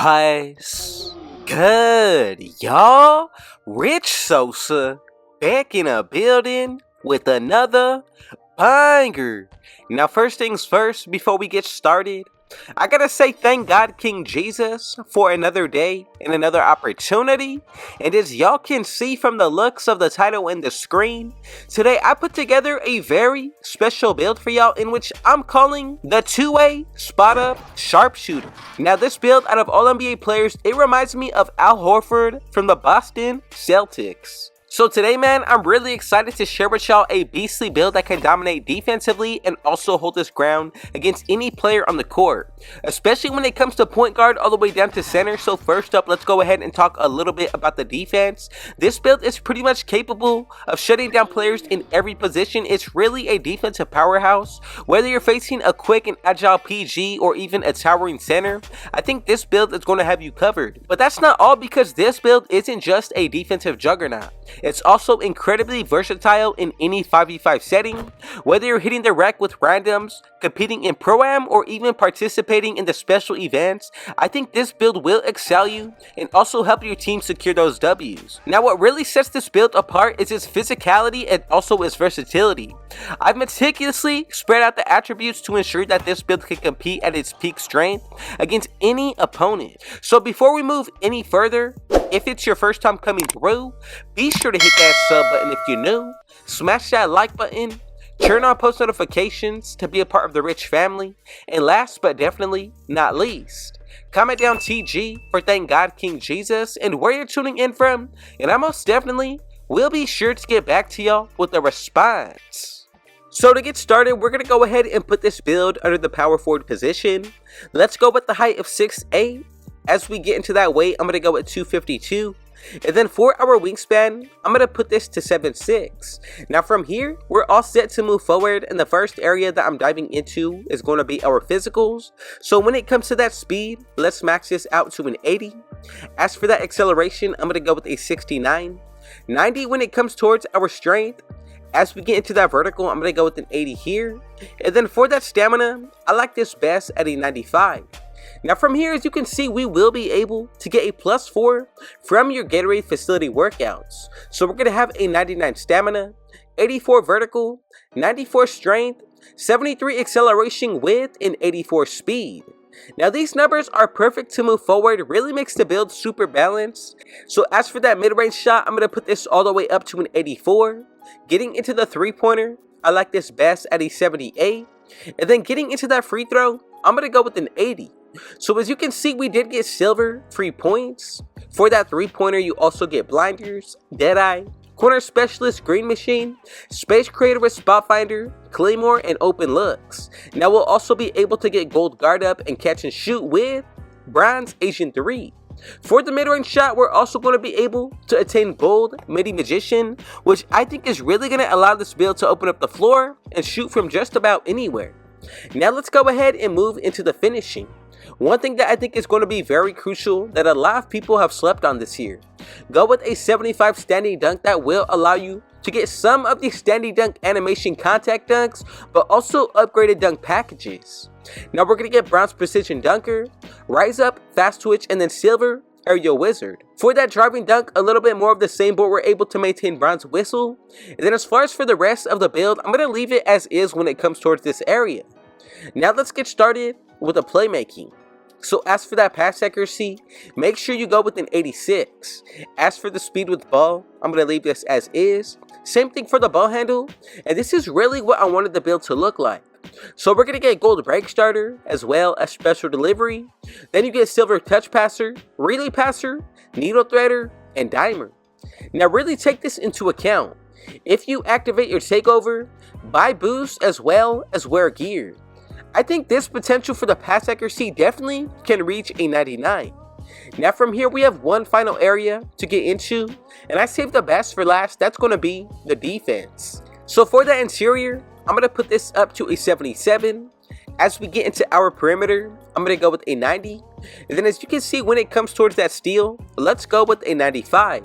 What's good, y'all? Rich Sosa back in a building with another banger. Now, first things first, before we get started, I gotta say thank God King Jesus for another day and another opportunity. And as y'all can see from the looks of the title and the screen, today I put together a very special build for y'all in which I'm calling the two-way spot-up sharpshooter. Now this build, out of all NBA players, it reminds me of Al Horford from the Boston Celtics. So today, man, I'm really excited to share with y'all a beastly build that can dominate defensively and also hold its ground against any player on the court, especially when it comes to point guard all the way down to center. So first up, let's go ahead and talk a little bit about the defense. This build is pretty much capable of shutting down players in every position. It's really a defensive powerhouse. Whether you're facing a quick and agile PG or even a towering center, I think this build is going to have you covered. But that's not all, because this build isn't just a defensive juggernaut. It's also incredibly versatile in any 5v5 setting. Whether you're hitting the rack with randoms, competing in Pro-Am, or even participating in the special events, I think this build will excel you and also help your team secure those W's. Now, what really sets this build apart is its physicality and also its versatility. I've meticulously spread out the attributes to ensure that this build can compete at its peak strength against any opponent. So before we move any further, if it's your first time coming through, be sure to hit that sub button if you're new, smash that like button, turn on post notifications to be a part of the Rich family, and last but definitely not least, comment down TG for thank God King Jesus and where you're tuning in from, and I most definitely will be sure to get back to y'all with a response. So to get started, we're going to go ahead and put this build under the power forward position. Let's go with the height of 6'8". As we get into that weight, I'm going to go at 252. And then for our wingspan, I'm going to put this to 7'6". Now from here, we're all set to move forward, and the first area that I'm diving into is going to be our physicals. So when it comes to that speed, let's max this out to an 80. As for that acceleration, I'm going to go with a 69. 90 when it comes towards our strength. As we get into that vertical, I'm going to go with an 80 here. And then for that stamina, I like this best at a 95. Now from here, as you can see, we will be able to get a +4 from your Gatorade facility workouts. So we're going to have a 99 stamina, 84 vertical, 94 strength, 73 acceleration with an 84 speed. Now these numbers are perfect to move forward, really makes the build super balanced. So as for that mid-range shot, I'm going to put this all the way up to an 84. Getting into the three-pointer, I like this best at a 78. And then getting into that free throw, I'm going to go with an 80. So as you can see, we did get silver free points. For that three-pointer, you also get blinders, deadeye, corner specialist, green machine, space creator with spot finder, claymore, and open looks. Now we'll also be able to get gold guard up and catch and shoot with bronze Asian 3. For the mid-range shot, we're also going to be able to attain gold midi magician, which I think is really going to allow this build to open up the floor and shoot from just about anywhere. Now let's go ahead and move into the finishing. One thing that I think is going to be very crucial that a lot of people have slept on this year. Go with a 75 standing dunk that will allow you to get some of the standing dunk animation contact dunks, but also upgraded dunk packages. Now we're going to get bronze precision dunker, rise up, fast twitch, and then silver aerial wizard. For that driving dunk, a little bit more of the same, but we're able to maintain bronze whistle. And then as far as for the rest of the build, I'm going to leave it as is when it comes towards this area. Now let's get started with the playmaking. So as for that pass accuracy, make sure you go with an 86. As for the speed with ball, I'm going to leave this as is. Same thing for the ball handle, and this is really what I wanted the build to look like. So we're going to get gold break starter as well as special delivery. Then you get silver touch passer, relay passer, needle threader, and dimer. Now really take this into account. If you activate your takeover, buy boost as well as wear gear. I think this potential for the pass accuracy definitely can reach a 99. Now from here, we have one final area to get into, and I saved the best for last. That's going to be the defense. So for the interior, I'm going to put this up to a 77. As we get into our perimeter, I'm going to go with a 90. And then as you can see, when it comes towards that steal, let's go with a 95.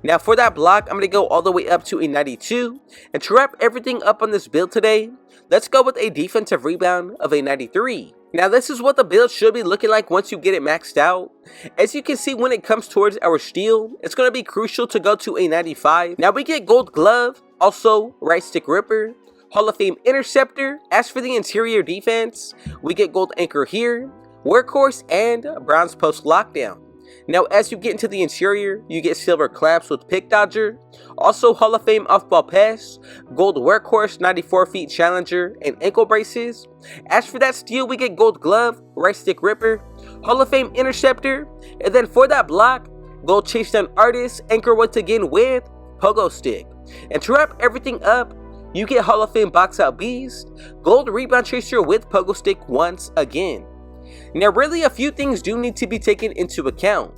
Now for that block, I'm going to go all the way up to a 92. And to wrap everything up on this build today, let's go with a defensive rebound of a 93. Now this is what the build should be looking like once you get it maxed out. As you can see, when it comes towards our steal, it's going to be crucial to go to a 95. Now we get gold glove, also right stick ripper, Hall of Fame interceptor. As for the interior defense, we get gold anchor here, workhorse, and bronze post lockdown. Now as you get into the interior, you get silver clamps with pick dodger, also Hall of Fame off-ball pass, gold workhorse, 94 feet challenger, and ankle braces. As for that steal, we get gold glove, right stick ripper, Hall of Fame interceptor, and then for that block, gold chase down artist, anchor once again with pogo stick. And to wrap everything up, you get Hall of Fame box out beast, gold rebound chaser with pogo stick once again. Now really a few things do need to be taken into account.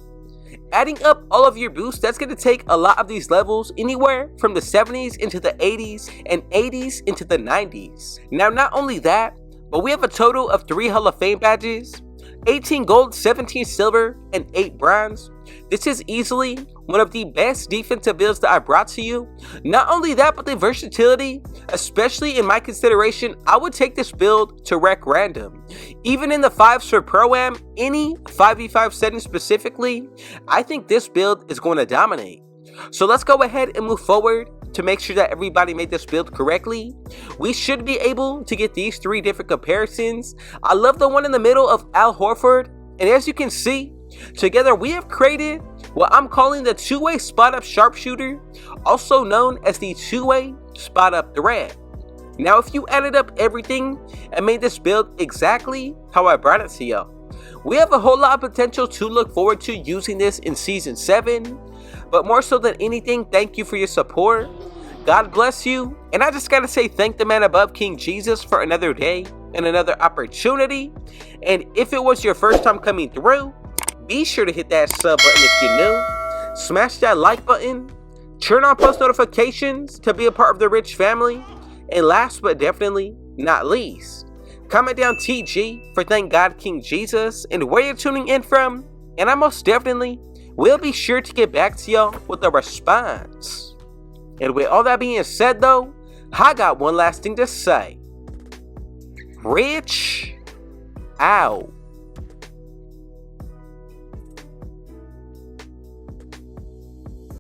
Adding up all of your boosts, that's going to take a lot of these levels, anywhere from the 70s into the 80s and 80s into the 90s. Now not only that, but we have a total of 3 Hall of Fame badges, 18 gold, 17 silver, and 8 bronze. This is easily one of the best defensive builds that I brought to you. Not only that, but the versatility, especially in my consideration, I would take this build to rec random. Even in the 5s for Pro-Am, any 5v5 setting specifically, I think this build is going to dominate. So let's go ahead and move forward to make sure that everybody made this build correctly. We should be able to get these 3 different comparisons. I love the one in the middle of Al Horford, and as you can see, together we have created what I'm calling the two-way spot-up sharpshooter, also known as the two-way spot-up threat. Now if you added up everything and made this build exactly how I brought it to y'all, we have a whole lot of potential to look forward to using this in Season 7. But more so than anything, thank you for your support. God bless you. And I just gotta say thank the man above, King Jesus, for another day and another opportunity. And if it was your first time coming through, be sure to hit that sub button if you're new. Smash that like button. Turn on post notifications to be a part of the rich family. And last but definitely not least, comment down TG for thank God King Jesus and where you're tuning in from. And I most definitely will be sure to get back to y'all with a response. And with all that being said though, I got one last thing to say. Rich out.